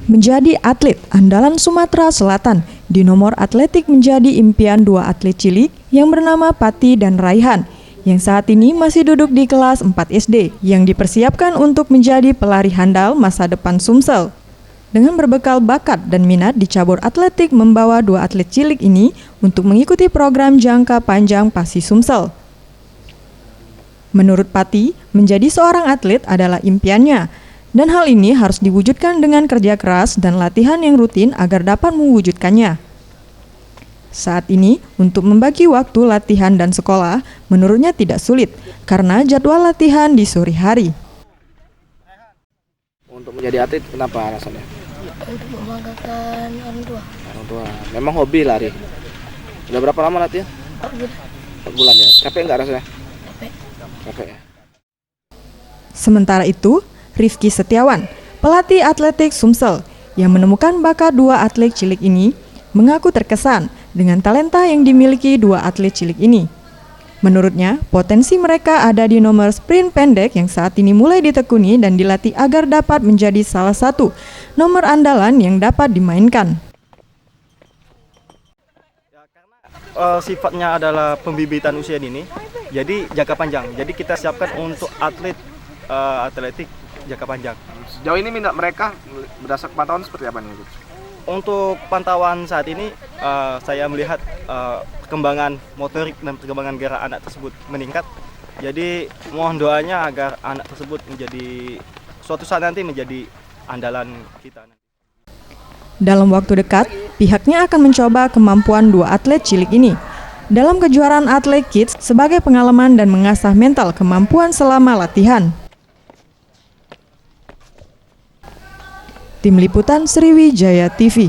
Menjadi atlet andalan Sumatera Selatan di nomor atletik menjadi impian dua atlet cilik yang bernama Pati dan Raihan yang saat ini masih duduk di kelas 4 SD yang dipersiapkan untuk menjadi pelari handal masa depan Sumsel. Dengan berbekal bakat dan minat di cabur atletik membawa dua atlet cilik ini untuk mengikuti program jangka panjang PASI Sumsel. Menurut Pati, menjadi seorang atlet adalah impiannya. Dan hal ini harus diwujudkan dengan kerja keras dan latihan yang rutin agar dapat mewujudkannya. Saat ini, untuk membagi waktu latihan dan sekolah, menurutnya tidak sulit, karena jadwal latihan di sore hari. Untuk menjadi atlet, kenapa alasannya? Untuk membanggakan orang tua. Orang tua. Memang hobi lari. Udah berapa lama latihan? 4 bulan ya. Capek nggak rasanya? Capek ya. Sementara itu, Rifki Setiawan, pelatih atletik Sumsel, yang menemukan bakat dua atlet cilik ini, mengaku terkesan dengan talenta yang dimiliki dua atlet cilik ini. Menurutnya, potensi mereka ada di nomor sprint pendek yang saat ini mulai ditekuni dan dilatih agar dapat menjadi salah satu nomor andalan yang dapat dimainkan. Sifatnya adalah pembibitan usia dini, jadi jangka panjang. Jadi kita siapkan untuk atlet atletik jangka panjang. Sejauh ini minat mereka berdasarkan pantauan seperti apa nih? Untuk pantauan saat ini, saya melihat perkembangan motorik dan perkembangan gerak anak tersebut meningkat. Jadi mohon doanya agar anak tersebut menjadi suatu saat nanti menjadi andalan kita. Dalam waktu dekat, pihaknya akan mencoba kemampuan dua atlet cilik ini dalam kejuaraan atlet kids sebagai pengalaman dan mengasah mental kemampuan selama latihan. Tim Liputan Sriwijaya TV.